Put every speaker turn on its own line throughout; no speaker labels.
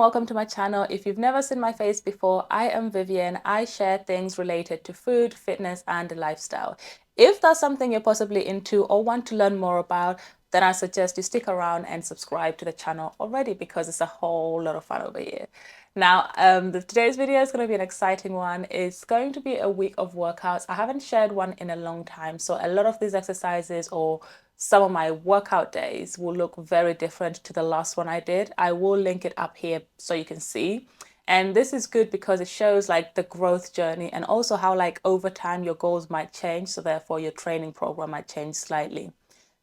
welcome to my channel. If you've never seen my face before, I am Vivian. I share things related to food, fitness, and lifestyle. If that's something you're possibly into or want to learn more about, then I suggest you stick around and subscribe to the channel already because it's a whole lot of fun over here. Now, today's video is going to be an exciting one. It's going to be a week of workouts. I haven't shared one in a long time, so a lot of these exercises or some of my workout days will look very different to the last one I did. I will link it up here so you can see. And this is good because it shows like the growth journey and also how like over time your goals might change. So therefore your training program might change slightly.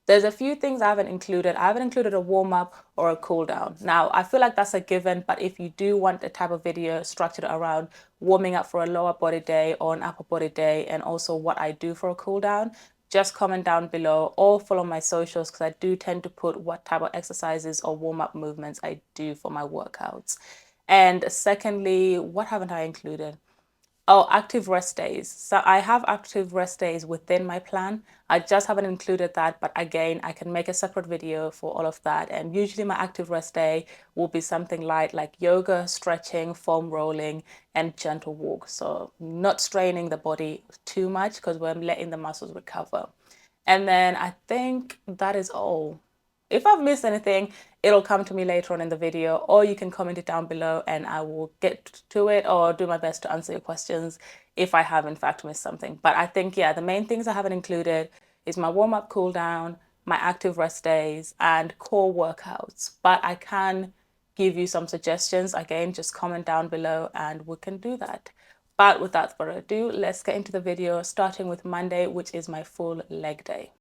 There's a few things I haven't included. I haven't included a warm-up or a cool-down. Now, I feel like that's a given, but if you do want a type of video structured around warming up for a lower body day or an upper body day and also what I do for a cool-down, just comment down below or follow my socials because I do tend to put what type of exercises or warm-up movements I do for my workouts. And secondly, what haven't I included? Oh, active rest days. So I have active rest days within my plan. I just haven't included that, but again, I can make a separate video for all of that. And usually my active rest day will be something light like yoga, stretching, foam rolling, and gentle walk. So not straining the body too much because we're letting the muscles recover. And then I think that is all. If I've missed anything, it'll come to me later on in the video, or you can comment it down below and I will get to it or do my best to answer your questions if I have in fact missed something. But I think, yeah, the main things I haven't included is my warm-up, cool down, my active rest days, and core workouts. But I can give you some suggestions. Again, just comment down below and we can do that. But without further ado, let's get into the video, starting with Monday, which is my full leg day.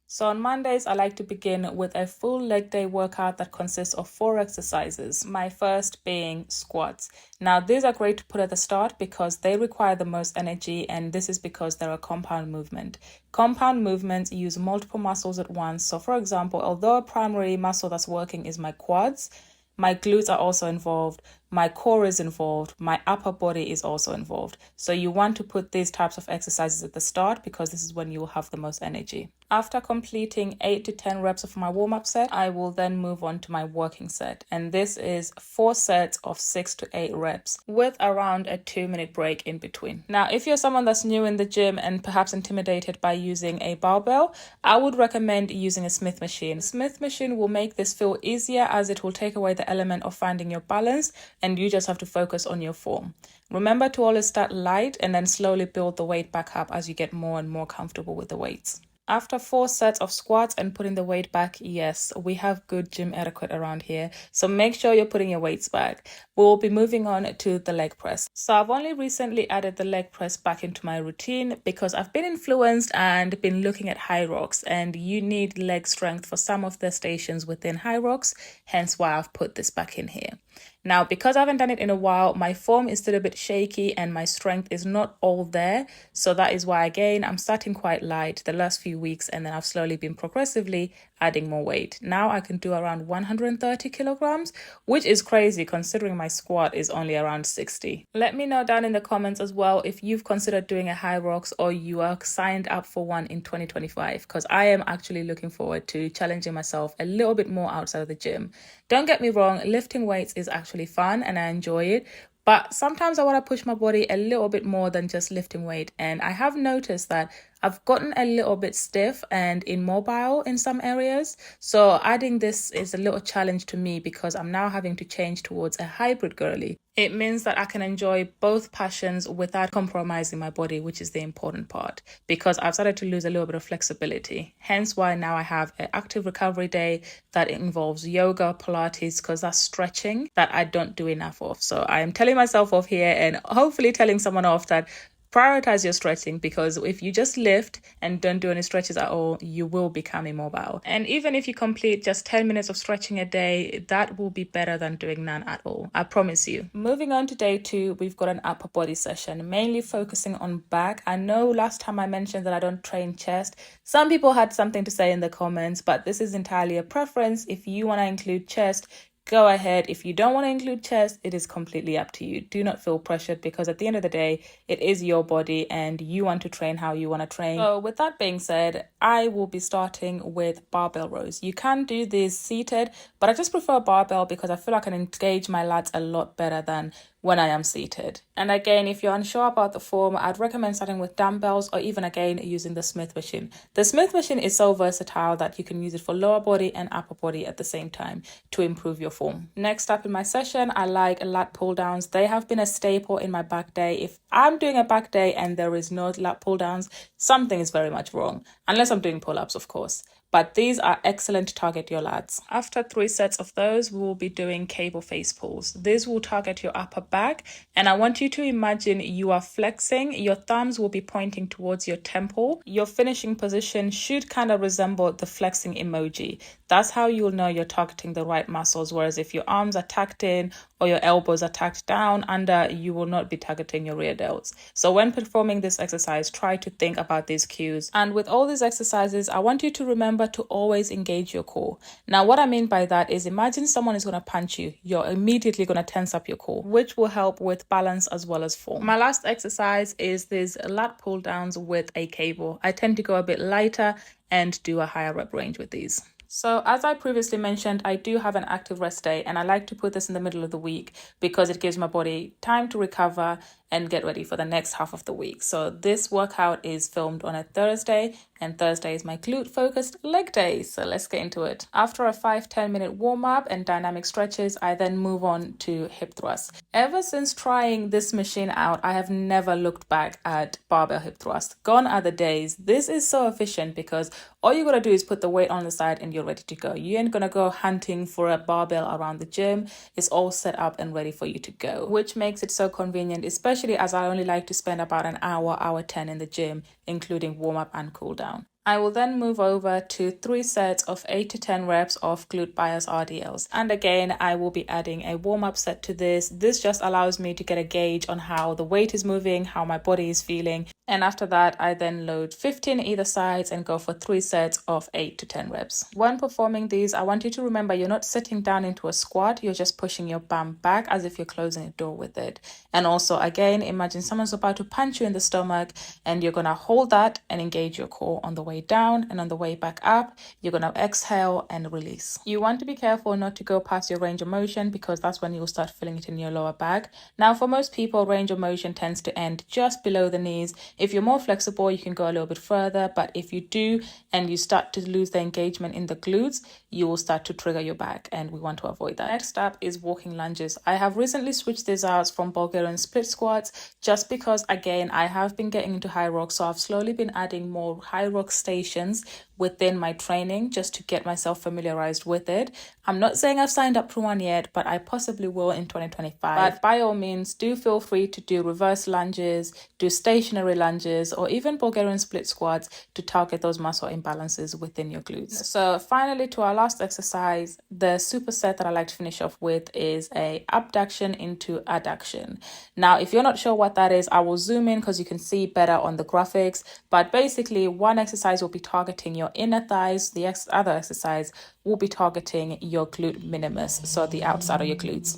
So on Mondays, I like to begin with a full leg day workout that consists of 4 exercises, my first being squats. Now, these are great to put at the start because they require the most energy, and this is because they're a compound movement. Compound movements use multiple muscles at once. So for example, although a primary muscle that's working is my quads, my glutes are also involved, my core is involved, my upper body is also involved. So you want to put these types of exercises at the start because this is when you will have the most energy. After completing 8 to 10 reps of my warm-up set, I will then move on to my working set. And this is 4 sets of 6 to 8 reps with around a 2-minute break in between. Now, if you're someone that's new in the gym and perhaps intimidated by using a barbell, I would recommend using a Smith machine. Smith machine will make this feel easier as it will take away the element of finding your balance and you just have to focus on your form. Remember to always start light and then slowly build the weight back up as you get more and more comfortable with the weights. After 4 sets of squats and putting the weight back, yes, we have good gym etiquette around here. So make sure you're putting your weights back. We'll be moving on to the leg press. So I've only recently added the leg press back into my routine because I've been influenced and been looking at Hyrox, and you need leg strength for some of the stations within Hyrox, hence why I've put this back in here. Now, because I haven't done it in a while, my form is still a bit shaky and my strength is not all there. So that is why, again, I'm starting quite light the last few weeks and then I've slowly been progressively adding more weight. Now I can do around 130 kilograms, which is crazy considering my squat is only around 60. Let me know down in the comments as well if you've considered doing a Hyrox or you are signed up for one in 2025, because I am actually looking forward to challenging myself a little bit more outside of the gym. Don't get me wrong, lifting weights is actually fun and I enjoy it. But sometimes I want to push my body a little bit more than just lifting weight. And I have noticed that I've gotten a little bit stiff and immobile in some areas. So adding this is a little challenge to me because I'm now having to change towards a hybrid girly. It means that I can enjoy both passions without compromising my body, which is the important part, because I've started to lose a little bit of flexibility. Hence why now I have an active recovery day that involves yoga, Pilates, because that's stretching that I don't do enough of. So I am telling myself off here and hopefully telling someone off that prioritize your stretching, because if you just lift and don't do any stretches at all, you will become immobile. And even if you complete just 10 minutes of stretching a day, that will be better than doing none at all. I promise you. Moving on to day 2, we've got an upper body session, mainly focusing on back. I know last time I mentioned that I don't train chest. Some people had something to say in the comments, but this is entirely a preference. If you want to include chest, go ahead. If you don't want to include chest, it is completely up to you. Do not feel pressured, because at the end of the day, it is your body and you want to train how you want to train. So with that being said, I will be starting with barbell rows. You can do this seated, but I just prefer barbell because I feel I can engage my lats a lot better than when I am seated. And again, if you're unsure about the form, I'd recommend starting with dumbbells, or even again using the Smith machine. The Smith machine is so versatile that you can use it for lower body and upper body at the same time to improve your form. Next up in my session, I like lat pull downs. They have been a staple in my back day. If I'm doing a back day and there is no lat pull downs, something is very much wrong, unless I'm doing pull-ups, of course. But these are excellent to target your lats. After 3 sets of those, we will be doing cable face pulls. This will target your upper back, and I want you to imagine you are flexing. Your thumbs will be pointing towards your temple. Your finishing position should kind of resemble the flexing emoji. That's how you'll know you're targeting the right muscles, whereas if your arms are tucked in or your elbows are tucked down under, you will not be targeting your rear delts. So when performing this exercise, try to think about these cues. And with all these exercises, I want you to remember to always engage your core. Now, what I mean by that is, imagine someone is going to punch you. You're immediately going to tense up your core, which will help with balance as well as form. My last exercise is these lat pull downs with a cable. I tend to go a bit lighter and do a higher rep range with these. So as I previously mentioned, I do have an active rest day, and I like to put this in the middle of the week because it gives my body time to recover and get ready for the next half of the week. So this workout is filmed on a Thursday, and Thursday is my glute focused leg day. So let's get into it. After a 5-10 minute warm up and dynamic stretches, I then move on to hip thrusts. Ever since trying this machine out, I have never looked back at barbell hip thrust. Gone are the days. This is so efficient because all you gotta do is put the weight on the side and you're ready to go. You ain't gonna go hunting for a barbell around the gym. It's all set up and ready for you to go, which makes it so convenient, especially as I only like to spend about an hour 10 in the gym, including warm up and cool down. I will then move over to 3 sets of 8 to 10 reps of glute bias RDLs. And again, I will be adding a warm-up set to this. This just allows me to get a gauge on how the weight is moving, how my body is feeling. And after that, I then load 15 either sides and go for 3 sets of 8 to 10 reps. When performing these, I want you to remember you're not sitting down into a squat. You're just pushing your bum back as if you're closing a door with it. And also, again, imagine someone's about to punch you in the stomach, and you're going to hold that and engage your core on the way down, and on the way back up you're going to exhale and release. You want to be careful not to go past your range of motion, because that's when you'll start feeling it in your lower back. Now, for most people, range of motion tends to end just below the knees. If you're more flexible, you can go a little bit further, but if you do and you start to lose the engagement in the glutes, you will start to trigger your back, and we want to avoid that. Next up is walking lunges. I have recently switched this out from Bulgarian split squats just because, again, I have been getting into Hyrox, so I've slowly been adding more Hyrox stations within my training just to get myself familiarized with it. I'm not saying I've signed up for one yet, but I possibly will in 2025. But by all means, do feel free to do reverse lunges, do stationary lunges, or even Bulgarian split squats to target those muscle imbalances within your glutes. So finally, to our last exercise, the superset that I like to finish off with is a abduction into adduction. Now, if you're not sure what that is, I will zoom in because you can see better on the graphics. But basically, one exercise will be targeting your inner thighs. The other exercise will be targeting your glute minimus, so the outside of your glutes.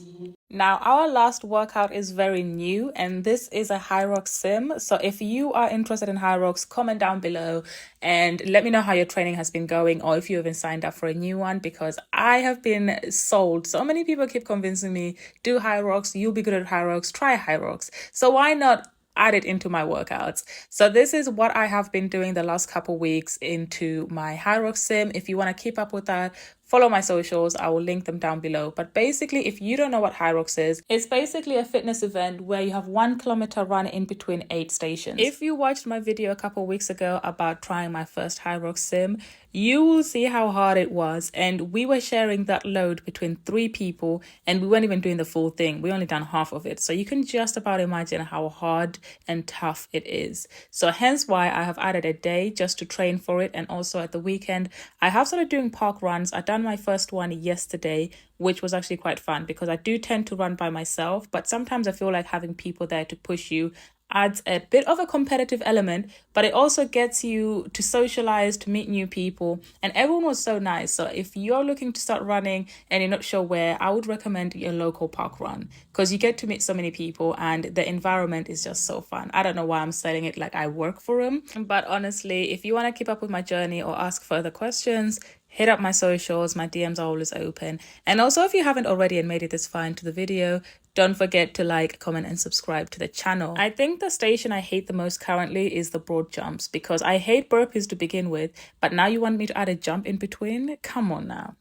Now, our last workout is very new, and this is a Hyrox sim. So if you are interested in Hyrox, comment down below and let me know how your training has been going, or if you haven't signed up for a new one, because I have been sold. So many people keep convincing me, do Hyrox, you'll be good at Hyrox, try Hyrox. So why not add it into my workouts? So this is what I have been doing the last couple weeks into my Hyrox sim. If you want to keep up with that, follow my socials. I will link them down below. But basically, if you don't know what Hyrox is, it's basically a fitness event where you have 1 kilometer run in between 8 stations. If you watched my video a couple weeks ago about trying my first Hyrox sim, you will see how hard it was. And we were sharing that load between 3 people, and we weren't even doing the full thing. We only done half of it. So you can just about imagine how hard and tough it is. So hence why I have added a day just to train for it. And also at the weekend, I have started doing park runs. I've done my first one yesterday, which was actually quite fun because I do tend to run by myself, but sometimes I feel like having people there to push you adds a bit of a competitive element, but it also gets you to socialize, to meet new people, and everyone was so nice. So if you're looking to start running and you're not sure where, I would recommend your local park run, because you get to meet so many people and the environment is just so fun. I don't know why I'm saying it like I work for them, but honestly, if you want to keep up with my journey or ask further questions, hit up my socials. My DMs are always open. And also, if you haven't already and made it this far into the video, don't forget to like, comment, and subscribe to the channel. I think the station I hate the most currently is the broad jumps, because I hate burpees to begin with, but now you want me to add a jump in between? Come on now.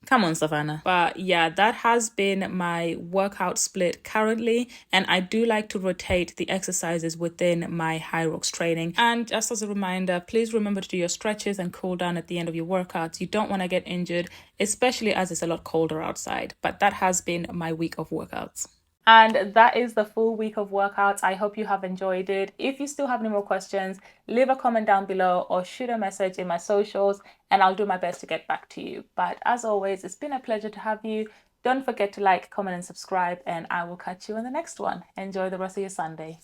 Come on, Savannah. But yeah, that has been my workout split currently. And I do like to rotate the exercises within my Hyrox training. And just as a reminder, please remember to do your stretches and cool down at the end of your workouts. You don't want to get injured, especially as it's a lot colder outside. But that has been my week of workouts. And that is the full week of workouts. I hope you have enjoyed it. If you still have any more questions, leave a comment down below or shoot a message in my socials and I'll do my best to get back to you. But as always, it's been a pleasure to have you. Don't forget to like, comment, and subscribe, and I will catch you in the next one. Enjoy the rest of your Sunday.